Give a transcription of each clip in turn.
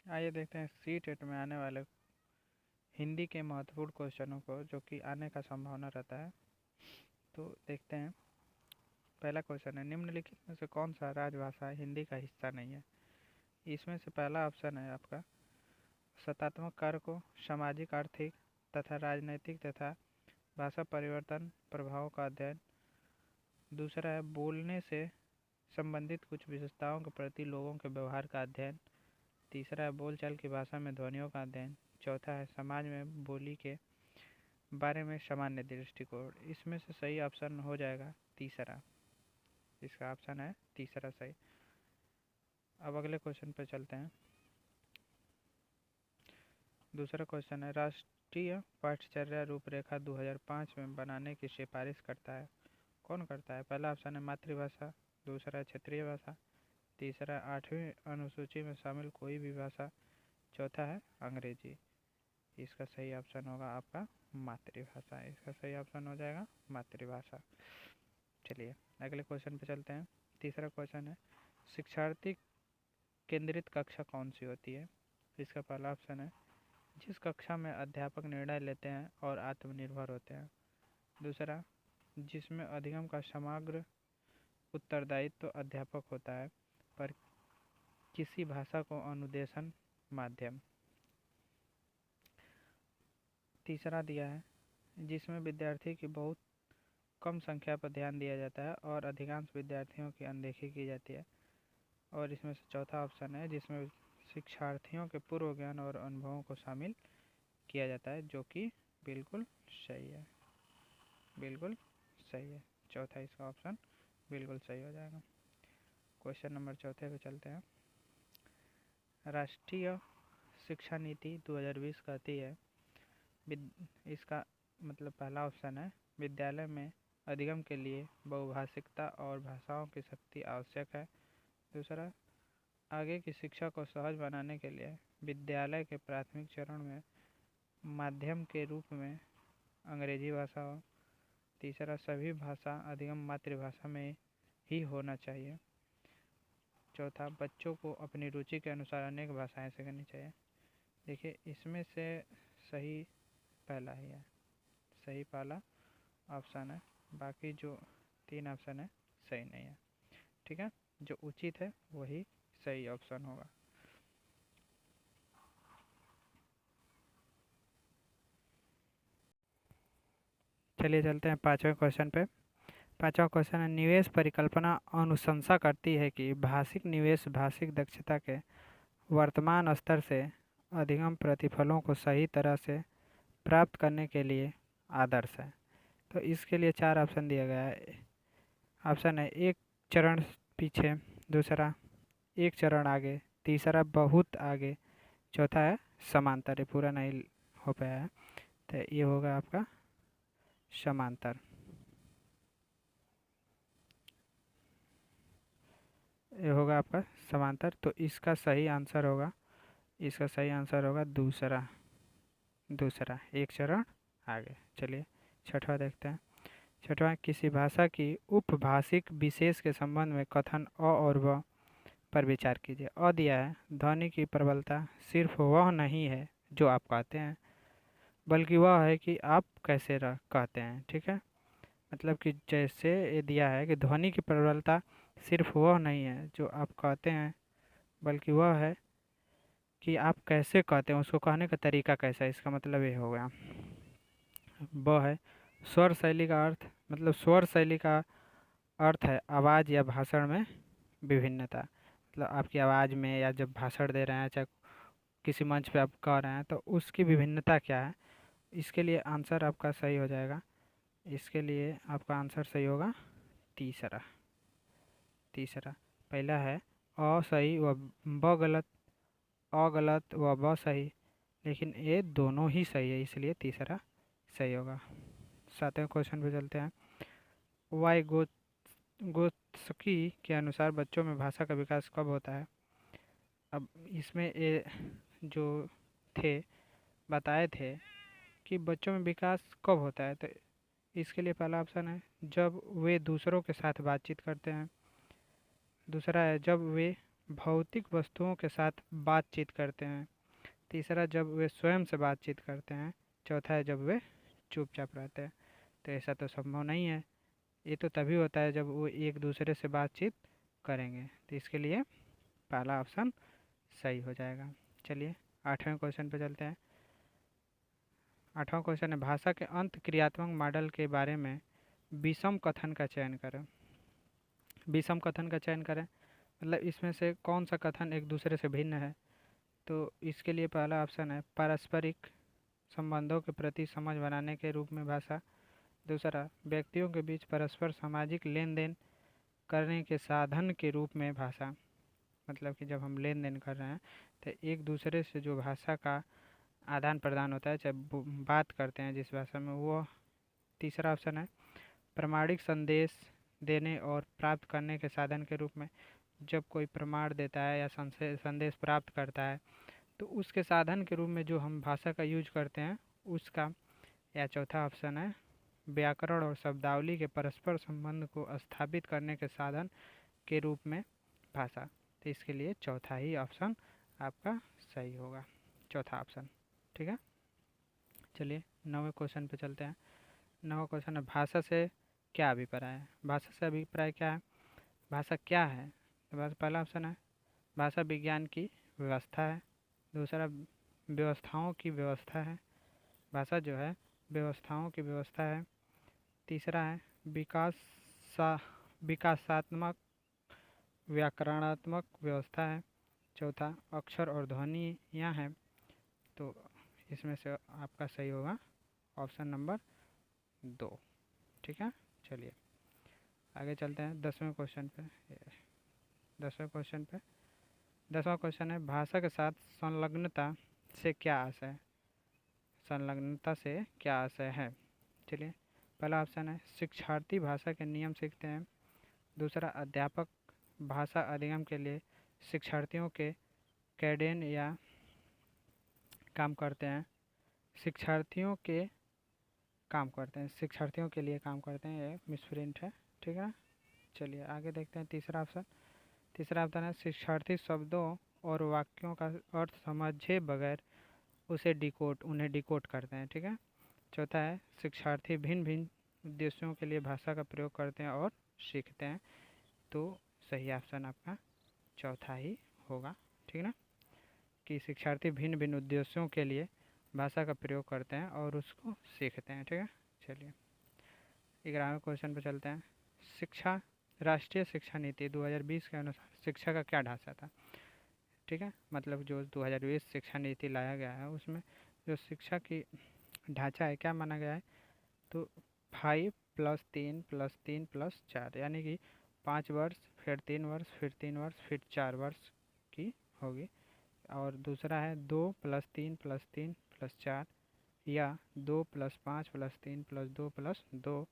आइए देखते हैं सी टेट में आने वाले हिंदी के महत्वपूर्ण क्वेश्चनों को जो कि आने का संभावना रहता है। तो देखते हैं। पहला क्वेश्चन है, निम्नलिखित में से कौन सा राजभाषा हिंदी का हिस्सा नहीं है। इसमें से पहला ऑप्शन है आपका सत्तात्मक कारकों, सामाजिक, आर्थिक तथा राजनैतिक तथा भाषा परिवर्तन प्रभावों का अध्ययन। दूसरा है बोलने से संबंधित कुछ विशेषताओं के प्रति लोगों के व्यवहार का अध्ययन। तीसरा है बोलचाल की भाषा में ध्वनियों का अध्ययन। चौथा है समाज में बोली के बारे में सामान्य दृष्टिकोण। इसमें से सही ऑप्शन हो जाएगा तीसरा। इसका ऑप्शन है तीसरा सही। अब अगले क्वेश्चन पर चलते हैं। दूसरा क्वेश्चन है, राष्ट्रीय पाठ्यचर्या रूपरेखा 2005 में बनाने की सिफारिश करता है। कौन करता है? पहला ऑप्शन है मातृभाषा, दूसरा है क्षेत्रीय भाषा, तीसरा 8वीं अनुसूची में शामिल कोई भी भाषा, चौथा है अंग्रेजी। इसका सही ऑप्शन होगा आपका मातृभाषा। इसका सही ऑप्शन हो जाएगा मातृभाषा। चलिए अगले क्वेश्चन पे चलते हैं। तीसरा क्वेश्चन है, शिक्षार्थी केंद्रित कक्षा कौन सी होती है। इसका पहला ऑप्शन है जिस कक्षा में अध्यापक निर्णय लेते हैं और आत्मनिर्भर होते हैं। दूसरा, जिसमें अधिगम का समग्र उत्तरदायित्व अध्यापक होता है पर किसी भाषा को अनुदेशन माध्यम। तीसरा दिया है जिसमें विद्यार्थी की बहुत कम संख्या पर ध्यान दिया जाता है और अधिकांश विद्यार्थियों की अनदेखी की जाती है। और इसमें से चौथा ऑप्शन है जिसमें शिक्षार्थियों के पूर्व ज्ञान और अनुभवों को शामिल किया जाता है, जो कि बिल्कुल सही है। बिल्कुल सही है। चौथा इसका ऑप्शन बिल्कुल सही हो जाएगा। क्वेश्चन नंबर चौथे पे चलते हैं। राष्ट्रीय शिक्षा नीति 2020 कहती है, इसका मतलब पहला ऑप्शन है विद्यालय में अधिगम के लिए बहुभाषिकता और भाषाओं की शक्ति आवश्यक है। दूसरा, आगे की शिक्षा को सहज बनाने के लिए विद्यालय के प्राथमिक चरण में माध्यम के रूप में अंग्रेजी भाषा हो। तीसरा, सभी भाषा अधिगम मातृभाषा में ही होना चाहिए। चौथा, बच्चों को अपनी रुचि के अनुसार अनेक भाषाएं सीखनी चाहिए। देखिए इसमें से सही पहला ही है। सही पहला ऑप्शन है, बाकी जो तीन ऑप्शन है सही नहीं है। ठीक है, जो उचित है वही सही ऑप्शन होगा। चलिए चलते हैं पांचवें क्वेश्चन पे। पांचवा क्वेश्चन है, निवेश परिकल्पना अनुशंसा करती है कि भाषिक निवेश भाषिक दक्षता के वर्तमान स्तर से अधिगम प्रतिफलों को सही तरह से प्राप्त करने के लिए आदर्श है। तो इसके लिए चार ऑप्शन दिया गया है। ऑप्शन है एक चरण पीछे, दूसरा एक चरण आगे, तीसरा बहुत आगे, चौथा है समांतर। ये पूरा नहीं हो पाया है तो ये होगा आपका समांतर। ये होगा आपका समांतर। तो इसका सही आंसर होगा, इसका सही आंसर होगा दूसरा। दूसरा एक चरण आगे। चलिए छठवा देखते हैं। छठवां, किसी भाषा की उपभाषिक विशेष के संबंध में कथन अ और व पर विचार कीजिए। अ दिया है, ध्वनि की प्रबलता सिर्फ वह नहीं है जो आप कहते हैं, बल्कि वह है कि आप कैसे कहते हैं। ठीक है, मतलब कि जैसे ये दिया है कि ध्वनि की प्रबलता सिर्फ वह नहीं है जो आप कहते हैं, बल्कि वह है कि आप कैसे कहते हैं, उसको कहने का तरीका कैसा है। इसका मतलब ये हो गया। ब है स्वर शैली का अर्थ, मतलब स्वर शैली का अर्थ है आवाज़ या भाषण में विभिन्नता। मतलब आपकी आवाज़ में या जब भाषण दे रहे हैं, चाहे किसी मंच पे आप कह रहे हैं, तो उसकी विभिन्नता क्या है। इसके लिए आंसर आपका सही हो जाएगा। इसके लिए आपका आंसर सही होगा तीसरा। तीसरा, पहला है अ सही व ब गलत, अ गलत व ब सही, लेकिन ये दोनों ही सही है, इसलिए तीसरा सही होगा। सातवें क्वेश्चन पे चलते हैं। वाई गोत्सकी के अनुसार बच्चों में भाषा का विकास कब होता है। अब इसमें ये जो थे बताए थे कि बच्चों में विकास कब होता है, तो इसके लिए पहला ऑप्शन है जब वे दूसरों के साथ बातचीत करते हैं। दूसरा है जब वे भौतिक वस्तुओं के साथ बातचीत करते हैं। तीसरा, जब वे स्वयं से बातचीत करते हैं। चौथा है, जब वे चुपचाप रहते हैं। तो ऐसा तो संभव नहीं है। ये तो तभी होता है जब वो एक दूसरे से बातचीत करेंगे। तो इसके लिए पहला ऑप्शन सही हो जाएगा। चलिए 8वें क्वेश्चन पे चलते हैं। 8वां क्वेश्चन है, भाषा के अंत क्रियात्मक मॉडल के बारे में विषम कथन का चयन करें। विषम कथन का चयन करें मतलब इसमें से कौन सा कथन एक दूसरे से भिन्न है। तो इसके लिए पहला ऑप्शन है, पारस्परिक संबंधों के प्रति समझ बनाने के रूप में भाषा। दूसरा, व्यक्तियों के बीच परस्पर सामाजिक लेन देन करने के साधन के रूप में भाषा। मतलब कि जब हम लेन देन कर रहे हैं तो एक दूसरे से जो भाषा का आदान प्रदान होता है, चाहे बात करते हैं जिस भाषा में, वो। तीसरा ऑप्शन है, प्रमाणिक संदेश देने और प्राप्त करने के साधन के रूप में। जब कोई प्रमाण देता है या संदेश प्राप्त करता है तो उसके साधन के रूप में जो हम भाषा का यूज करते हैं उसका। या चौथा ऑप्शन है, व्याकरण और शब्दावली के परस्पर संबंध को स्थापित करने के साधन के रूप में भाषा। तो इसके लिए चौथा ही ऑप्शन आपका सही होगा, चौथा ऑप्शन। ठीक है, चलिए 9वें क्वेश्चन पे चलते हैं। 9वां क्वेश्चन है, भाषा से क्या अभिप्राय है। भाषा से अभिप्राय क्या है, भाषा क्या है। तो बस पहला ऑप्शन है, भाषा विज्ञान की व्यवस्था है। दूसरा, व्यवस्थाओं की व्यवस्था है। भाषा जो है व्यवस्थाओं की व्यवस्था है। तीसरा है, विकासात्मक व्याकरणात्मक व्यवस्था है। चौथा, अक्षर और ध्वनियाँ हैं। तो इसमें से आपका सही होगा ऑप्शन नंबर 2। ठीक है, चलिए आगे चलते हैं 10वें क्वेश्चन पे। 10वें क्वेश्चन पे 10वां क्वेश्चन है, भाषा के साथ संलग्नता से क्या आशय है। संलग्नता से क्या आशय है। चलिए पहला ऑप्शन है, शिक्षार्थी भाषा के नियम सीखते हैं। दूसरा, अध्यापक भाषा अधिगम के लिए शिक्षार्थियों के कैडेन या काम करते हैं। शिक्षार्थियों के काम करते हैं, शिक्षार्थियों के लिए काम करते हैं, ये मिसप्रिंट है। ठीक है, चलिए आगे देखते हैं तीसरा ऑप्शन। तीसरा ऑप्शन है, शिक्षार्थी शब्दों और वाक्यों का अर्थ समझे बगैर उन्हें डिकोड करते हैं। ठीक है, चौथा है, शिक्षार्थी भिन्न भिन्न उद्देश्यों के लिए भाषा का प्रयोग करते हैं और सीखते हैं। तो सही ऑप्शन आपका चौथा ही होगा। ठीक ना, कि शिक्षार्थी भिन्न भिन्न उद्देश्यों के लिए भाषा का प्रयोग करते हैं और उसको सीखते हैं। ठीक है, चलिए 11वें क्वेश्चन पर चलते हैं। शिक्षा राष्ट्रीय शिक्षा नीति 2020 के अनुसार शिक्षा का क्या ढांचा था। ठीक है, मतलब जो 2020 शिक्षा नीति लाया गया है उसमें जो शिक्षा की ढांचा है क्या माना गया है। तो 5+3+3+4 यानी कि 5 वर्ष, फिर 3 वर्ष, फिर 3 वर्ष, फिर 4 वर्ष की होगी। और दूसरा है 2+3+3+4 या 2+5+3+2+2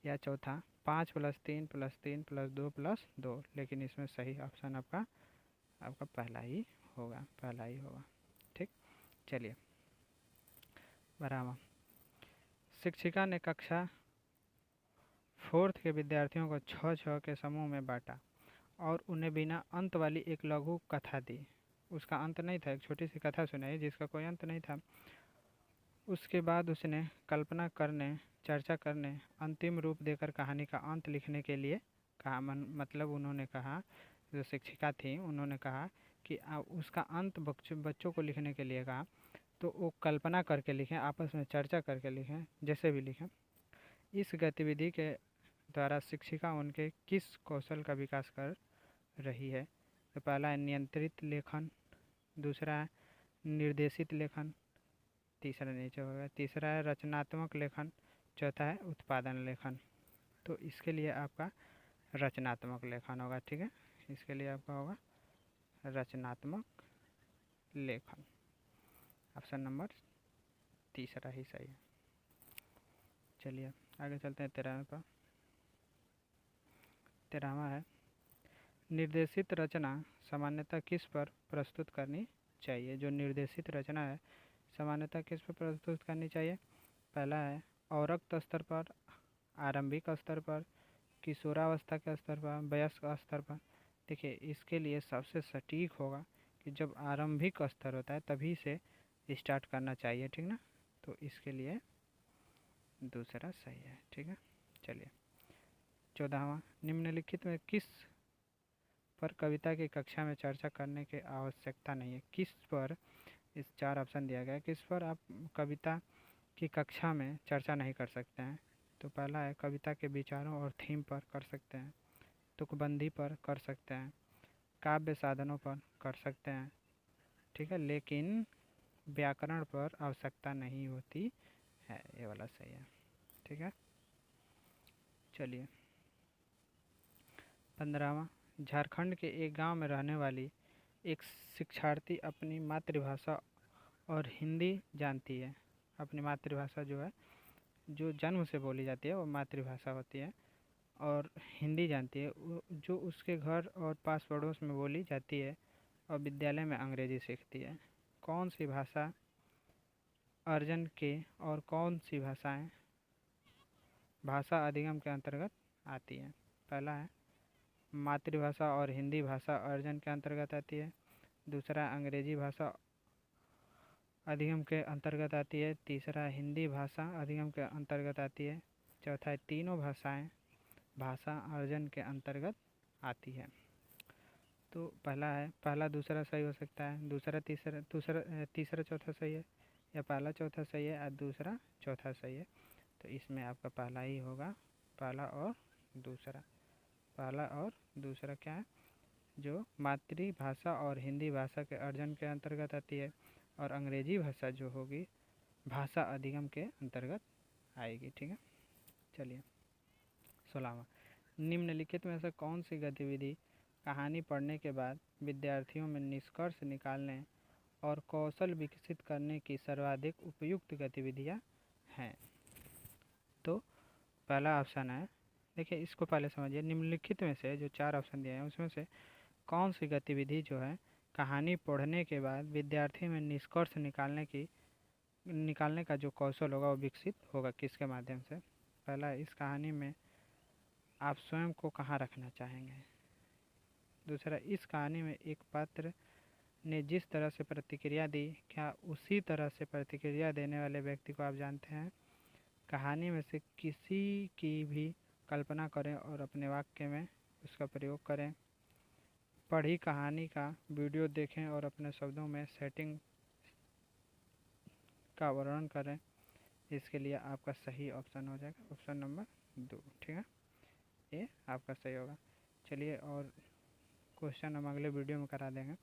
या चौथा 5+3+3+2+2। लेकिन इसमें सही ऑप्शन आपका पहला ही होगा, पहला ही होगा। ठीक, चलिए बराबर। शिक्षिका ने कक्षा 4th के विद्यार्थियों को 6-6 के समूह में बांटा और उन्हें बिना अंत वाली एक लघु कथा दी। उसका अंत नहीं था, एक छोटी सी कथा सुनाई जिसका कोई अंत नहीं था। उसके बाद उसने कल्पना करने, चर्चा करने, अंतिम रूप देकर कहानी का अंत लिखने के लिए कहा। मतलब उन्होंने कहा, जो शिक्षिका थी उन्होंने कहा कि उसका अंत बच्चों को लिखने के लिए कहा। तो वो कल्पना करके लिखें, आपस में चर्चा करके लिखें, जैसे भी लिखें। इस गतिविधि के द्वारा शिक्षिका उनके किस कौशल का विकास कर रही है। तो पहला है नियंत्रित लेखन, दूसरा है निर्देशित लेखन, तीसरा नीचे होगा, तीसरा है रचनात्मक लेखन, चौथा है उत्पादन लेखन। तो इसके लिए आपका रचनात्मक लेखन होगा। ठीक है, इसके लिए आपका होगा रचनात्मक लेखन। ऑप्शन नंबर तीसरा ही सही है। चलिए आगे चलते हैं 13वें पर। 13वां है, निर्देशित रचना सामान्यतः किस पर प्रस्तुत करनी चाहिए। जो निर्देशित रचना है सामान्यतः किस पर प्रस्तुत करनी चाहिए। पहला है औरक्त स्तर पर, आरंभिक स्तर पर, किशोरावस्था के स्तर पर, वयस्क स्तर पर। देखिए इसके लिए सबसे सटीक होगा कि जब आरंभिक स्तर होता है तभी से स्टार्ट करना चाहिए, ठीक ना। तो इसके लिए दूसरा सही है, ठीक है। चलिए 14वां, निम्नलिखित में किस पर कविता की कक्षा में चर्चा करने की आवश्यकता नहीं है। किस पर, इस 4 ऑप्शन दिया गया है, किस पर आप कविता की कक्षा में चर्चा नहीं कर सकते हैं। तो पहला है कविता के विचारों और थीम पर कर सकते हैं, तुकबंदी पर कर सकते हैं, काव्य साधनों पर कर सकते हैं, ठीक है, लेकिन व्याकरण पर आवश्यकता नहीं होती है। ये वाला सही है, ठीक है। चलिए 15वां, झारखंड के एक गांव में रहने वाली एक शिक्षार्थी अपनी मातृभाषा और हिंदी जानती है। अपनी मातृभाषा जो है, जो जन्म से बोली जाती है वो मातृभाषा होती है, और हिंदी जानती है जो उसके घर और पास पड़ोस में बोली जाती है, और विद्यालय में अंग्रेजी सीखती है। कौन सी भाषा अर्जन के और कौन सी भाषाएं भाषा अधिगम के अंतर्गत आती हैं। पहला है मातृभाषा और हिंदी भाषा अर्जन के अंतर्गत आती है। दूसरा अंग्रेजी भाषा अधिगम के अंतर्गत आती है। तीसरा हिंदी भाषा अधिगम के अंतर्गत आती है। चौथा है तीनों भाषाएं भाषा अर्जन के अंतर्गत आती है। तो पहला दूसरा सही हो सकता है, दूसरा तीसरा चौथा सही है, या पहला चौथा सही है और दूसरा चौथा सही है। तो इसमें आपका पहला ही होगा, पहला और दूसरा। पहला और दूसरा क्या है, जो मातृभाषा और हिंदी भाषा के अर्जन के अंतर्गत आती है, और अंग्रेजी भाषा जो होगी भाषा अधिगम के अंतर्गत आएगी, ठीक है। चलिए 16वां, निम्नलिखित में से कौन सी गतिविधि कहानी पढ़ने के बाद विद्यार्थियों में निष्कर्ष निकालने और कौशल विकसित करने की सर्वाधिक उपयुक्त गतिविधियाँ हैं। तो पहला ऑप्शन है, देखिए इसको पहले समझिए, निम्नलिखित में से जो 4 ऑप्शन दिए हैं उसमें से कौन सी गतिविधि जो है कहानी पढ़ने के बाद विद्यार्थी में निष्कर्ष निकालने का जो कौशल होगा वो विकसित होगा, किसके माध्यम से। पहला, इस कहानी में आप स्वयं को कहाँ रखना चाहेंगे। दूसरा, इस कहानी में एक पात्र ने जिस तरह से प्रतिक्रिया दी, क्या उसी तरह से प्रतिक्रिया देने वाले व्यक्ति को आप जानते हैं। कहानी में से किसी की भी कल्पना करें और अपने वाक्य में उसका प्रयोग करें। पढ़ी कहानी का वीडियो देखें और अपने शब्दों में सेटिंग का वर्णन करें। इसके लिए आपका सही ऑप्शन हो जाएगा ऑप्शन नंबर 2, ठीक है, ये आपका सही होगा। चलिए और क्वेश्चन हम अगले वीडियो में करा देंगे,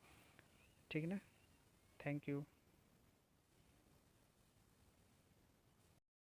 ठीक ना। Thank you.